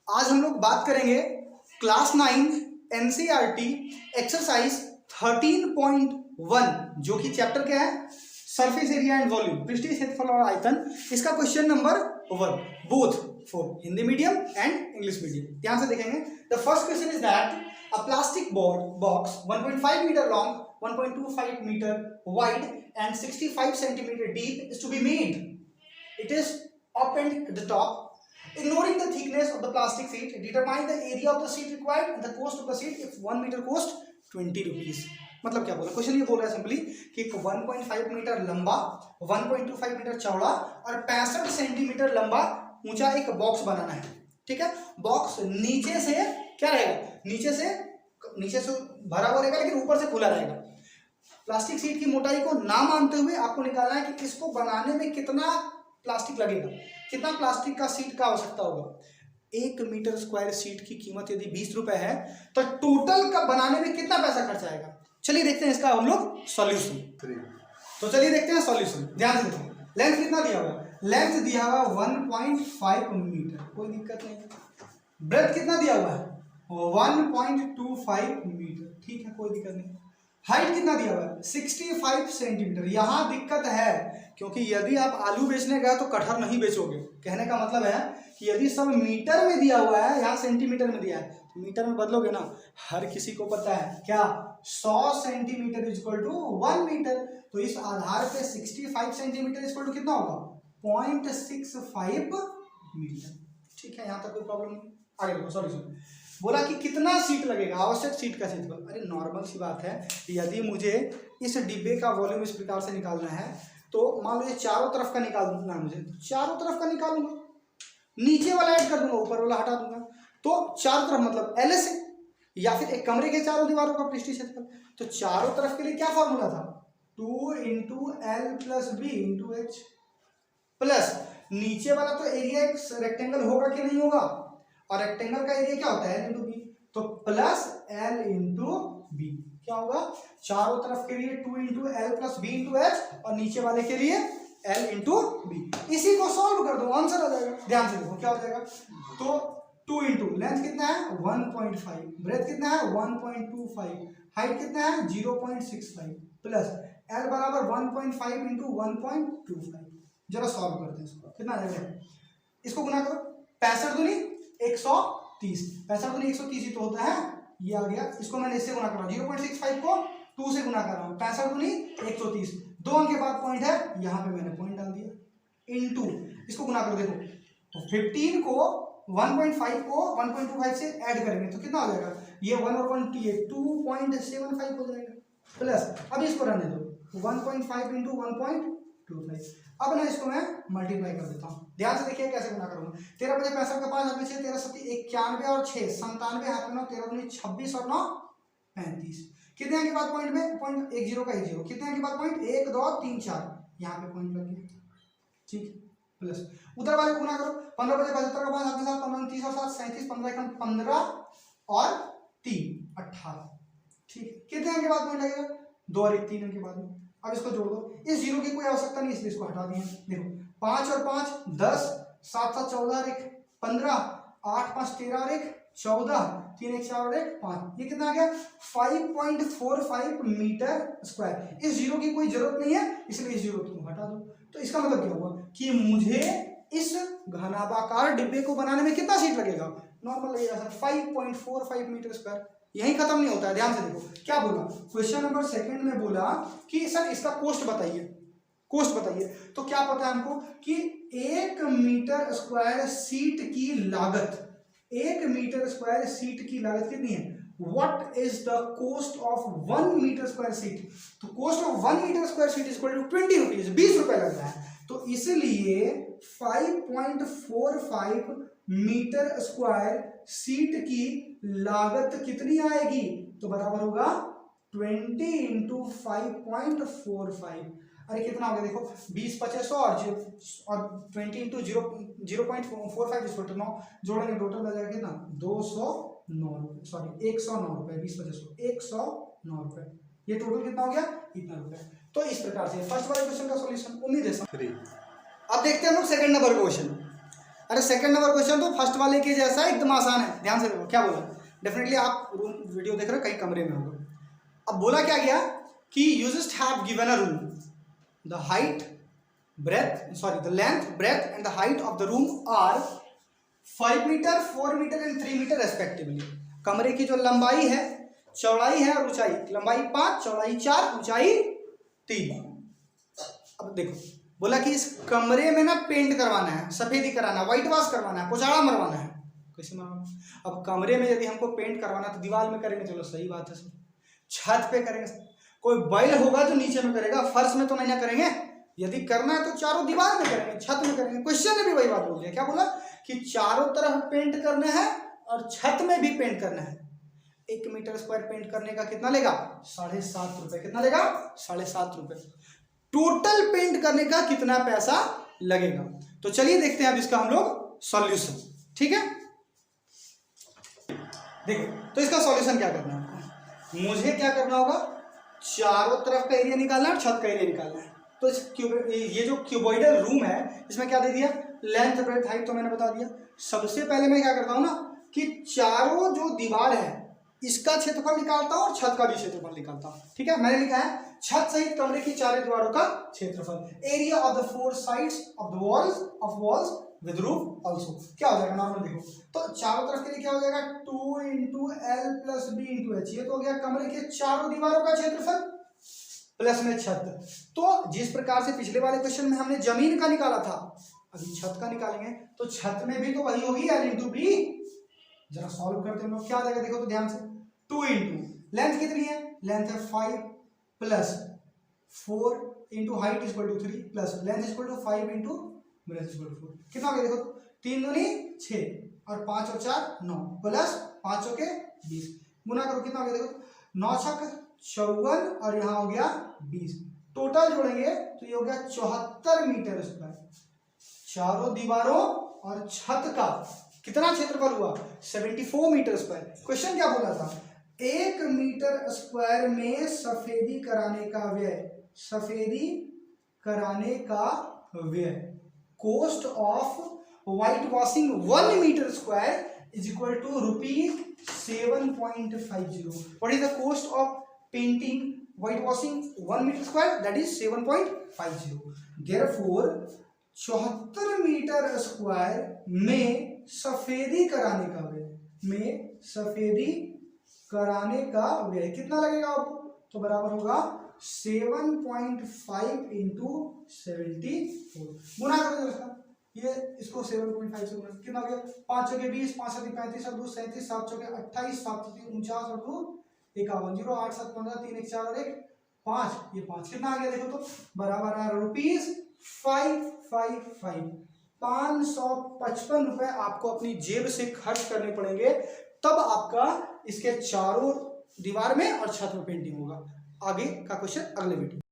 आज हम लोग बात करेंगे क्लास 9 एनसीईआरटी एक्सरसाइज 13.1 जो कि चैप्टर क्या है, सरफेस एरिया एंड वॉल्यूम, पृष्ठीय क्षेत्रफल और आयतन। इसका question number 1 both for Hindi medium and English medium. ध्यान से देखेंगे। The first question is that a plastic box 1.5 metre long, 1.25 metre wide and 65 centimetre deep is to be made. It is opened at the top. Ignoring the thickness of the plastic sheet, determine the area of the sheet required and the cost of the sheet if 1 meter cost 20 rupees. मतलब क्या बोला, question ये बोल रहा है simply कि 1.5 metre लंबा, 1.25 metre चौड़ा और 65 सेंटीमीटर लंबा ऊंचा एक बॉक्स बनाना है। ठीक है, बॉक्स नीचे से क्या रहेगा, नीचे से भरा हुआ रहेगा लेकिन ऊपर से खुला रहेगा। प्लास्टिक शीट की मोटाई को ना मानते हुए आपको निकालना है कि इसको बनाने में कितना प्लास्टिक लगेगा, कितना प्लास्टिक का शीट का आवश्यकता होगा। 1 मीटर स्क्वायर शीट की कीमत यदि 20 रुपए है तो टोटल का बनाने में कितना पैसा खर्च आएगा। चलिए देखते हैं इसका हम लोग सॉल्यूशन। तो चलिए देखते हैं सॉल्यूशन। ध्यान से देखो, लेंथ कितना दिया हुआ है, लेंथ दिया हुआ 1.5 मीटर, कोई दिक्कत नहीं। ब्रेथ कितना दिया हुआ है 1.25 मीटर, ठीक है, कोई दिक्कत नहीं। हाइट कितना दिया हुआ है 65 सेंटीमीटर। यहाँ दिक्कत है क्योंकि यदि आप आलू बेचने गए तो कटहर नहीं बेचोगे। कहने का मतलब है कि यदि सब मीटर में दिया हुआ है, यहाँ सेंटीमीटर में दिया है तो मीटर में बदलोगे ना। हर किसी को पता है क्या, 100 सेंटीमीटर इक्वल टू 1 मीटर। तो इस आधार पे 65 सेंटीमीटर इक्वल टू कितना होगा 0.65 मीटर। ठीक है, यहाँ तक कोई प्रॉब्लम नहीं। आगे देखो सॉल्यूशन। बोला कि कितना सीट लगेगा, आवश्यक सीट का क्षेत्रफल। अरे नॉर्मल सी बात है, यदि मुझे इस डिब्बे का वॉल्यूम इस प्रकार से निकालना है तो मान लो ये चारों तरफ का निकालना है मुझे, तो चारों तरफ का निकालूंगा, नीचे वाला ऐड कर दूंगा, ऊपर वाला हटा दूंगा। तो चारों तरफ मतलब एल से, या फिर एक कमरे के चारों दीवारों का पृष्ठीय क्षेत्रफल। तो चारों तरफ के लिए क्या फॉर्मूला था, 2 × L + B × H प्लस नीचे वाला तो एरिया एक रेक्टेंगल होगा कि नहीं होगा, और रेक्टेंगल का एरिया क्या होता है L × B, तो प्लस L × B क्या होगा, चारों तरफ के लिए 2 × L + B × H और नीचे वाले के लिए L × B। इसी को सॉल्व कर दो, आंसर आ जाएगा। ध्यान से देखो क्या हो जाएगा। तो 2 × लेंथ कितना है 1.5, ब्रेथ कितना है 1.25, हाइट कितना है 0.65 प्लस L बराबर 1.5 × 1.25। जरा सॉल्व करते हैं इसको, कितना आ जाएगा, इसको गुना करो, 65 दूनी 130, 65 दूनी 130 ही तो होता है, ये आ गया। इसको मैंने इससे गुना करा, 0.65 को 2 से गुना कर रहा हूँ, 65 दूनी 130, 2 अंक के बाद पॉइंट है, यहाँ पे मैंने पॉइंट डाल दिया, इनटू इसको गुना करो। देखो तो 15 को 1.5 को 1.25 से ऐड करेंगे तो कितना हो जाएगा, ये 1 और 1 2.75 हो जाएगा, प्लस अब इसको रहने दो 1.5 × 1.25। अब ना इसको मैं मल्टीप्लाई कर देता हूँ। ध्यान से देखिए कैसे गुना करूँगा। 13 × 5 = 65 का 5 हाथ में 6, 13 × 7 = 91 और 6 97, हाथ में 9, 13 × 9 = 26 और 9 35। कितने के बाद पॉइंट में पॉइंट 1 0 का 1 0, कितने के बाद पॉइंट 1 2 3 4, यहाँ पे पॉइंट लग गया, ठीक, प्लस उधर वाले गुना करो, 15 × 5 = 75 का 5 हाथ में 7, 15 30 और 7 37, 15 × 15 और 3 18, ठीक। कितने के बाद पॉइंट लगेगा 2 और 1 3 के बाद में। अब इसको जोड़ दो, इस जीरो की कोई आवश्यकता नहीं इसलिए इसको हटा दिए। देखो 5 और 5 10, 7 7 14 और 1 15, 8 5 13 और 1 14, 3 1 4 और 1 5, ये कितना आ गया 5.45 मीटर स्क्वायर। इस जीरो की कोई जरूरत नहीं है इसलिए इस जीरो को हटा दो। तो इसका मतलब क्या हुआ कि मुझे इस घनाभाकार डिब्बे को बनाने में कितना सीट लगेगा, नॉर्मल लगेगा सर 5.45 मीटर स्क्वायर। यही खत्म नहीं होता है। ध्यान से देखो क्या बोला, क्वेश्चन नंबर 2 में बोला कि सर इसका कोस्ट बताइए, कोस्ट बताइए। तो क्या पता है हमको कि 1 मीटर स्क्वायर सीट की लागत, 1 मीटर स्क्वायर सीट की लागत कितनी है, what is the cost of 1 metre square sheet. तो cost of 1 metre square sheet equal to 20 rupees, 20 रुपए लग रहा है। तो इसलिए 5.45 मीटर स्क्वायर सीट की लागत कितनी आएगी, तो बराबर होगा 20 × 5.45। अरे कितना हो गया देखो 20 25 और 20 × 0.45 = 9, जोड़ेंगे टोटल आ जाएगा कितना 209 रुपये, सॉरी 109 रुपये, 20 25 109 रुपये। ये टोटल कितना हो गया, इतना रुपये। तो इस प्रकार से फर्स्ट वाले क्वेश्चन का सॉल्यूशन। उम्मीद है। अब देखते हैं हम लोग सेकंड नंबर क्वेश्चन। अरे सेकंड नंबर क्वेश्चन तो फर्स्ट वाले के जैसा है, एकदम आसान है, ध्यान से देखो क्या बोला। डेफिनेटली आप रूम वीडियो देख रहे हो कहीं कमरे में होगा। अब बोला क्या गया कि you just have given a room, the height the length breadth and the height of the room are 5 metre 4 metre and 3 metre respectively. कमरे की जो लंबाई है, चौड़ाई है और ऊंचाई, लंबाई 5, चौड़ाई 4, ऊंचाई 3। अब देखो बोला कि इस कमरे में ना पेंट करवाना है, सफेदी कराना, व्हाइट वॉश करवाना है, कुचाड़ा मरवाना है। कैसे मरवाना? अब कमरे में यदि हमको पेंट करवाना तो दीवार में करेंगे, चलो सही बात है, छत पे करेंगे। कोई बैल होगा तो नीचे में करेगा, फर्श में तो नहीं ना करेंगे। यदि करना है तो चारों दीवार में करेंगे, छत में करेंगे। क्वेश्चन ने भी वही बात बोल दिया, क्या बोला कि चारों तरफ पेंट करना है और छत में भी पेंट करना है। 1 मीटर स्क्वायर पेंट करने का कितना लेगा? 7.5 रुपए। कितना लेगा? 7.5 रुपए। टोटल पेंट करने का कितना पैसा लगेगा? तो चलिए देखते हैं अब इसका हम लोग सॉल्यूशन। ठीक है, देखो तो इसका सॉल्यूशन क्या करना है, मुझे क्या करना होगा, चारों तरफ का एरिया निकालना है और छत का एरिया निकालना है। तो इस ये जो क्यूबॉइडल रूम है इसमें क्या दे दिया, लेंथ ब्रेथ हाइट तो मैंने बता दिया। सबसे पहले मैं क्या करता हूं ना कि चारों जो दीवार है इसका क्षेत्रफल निकालता हूं और छत का भी क्षेत्रफल निकालता हूं। ठीक है, मैंने लिखा है छत सहित कमरे की चारों दीवारों का क्षेत्रफल, area of the 4 sides of the walls with roof also. क्या हो जाएगा नॉर्मल, देखो तो चारों तरफ के लिए क्या हो जाएगा, 2 × L + B × H। ये तो हो गया कमरे के चारों दीवारों का क्षेत्रफल प्लस में छत। तो जिस प्रकार से पिछले वाले क्वेश्चन में हमने जमीन का निकाला था, अभी छत का निकालेंगे तो छत में भी तो वही होगी, L × B। जरा सॉल्व करते हैं हम लोग, क्या आ जाएगा देखो तो ध्यान से, 2 × लेंथ कितनी है, लेंथ है 5 + 4 × हाइट = 3 प्लस लेंथ = 5 × ब्रेथ = 4। कितना हो गया देखो, 3 दूनी 6 और 5 और 4 9 प्लस 5 के 20 गुना करो, कितना हो गया देखो, 9 छक 54 और यहाँ हो गया 20। टोटल जोड़ेंगे तो ये हो गया 74 मीटर स्क्वायर। चारों दीवारों और छत का कितना क्षेत्रफल हुआ, 74 मीटर स्क्वायर। क्वेश्चन क्या बोला था, 1 मीटर स्क्वायर में सफेदी कराने का व्यय, सफेदी कराने का व्यय, cost of white washing 1 metre square = ₹7.50। What is the cost of painting white washing 1 metre square, that is 7.50। Therefore 74 metre square में सफेदी कराने का व्यय, में सफेदी कराने का व्यय कितना लगेगा आपको, तो बराबर होगा 7.5 × 74। गुना करो इसका, ये इसको 7.5 से गुना, कितना हो गया, 5 × 20 5 × 35 और 2 37 7 × 28 7 × 3 49 और 2 51 0 8 7 15 3 1 4 और 1 5, ये 5 कितना आ गया देखो तो बराबर है ₹555। 555 रुपए आपको अपनी जेब से खर्च करने पड़ेंगे, तब आपका इसके चारों दीवार में और छत में पेंटिंग होगा। आगे का क्वेश्चन अगले वीडियो।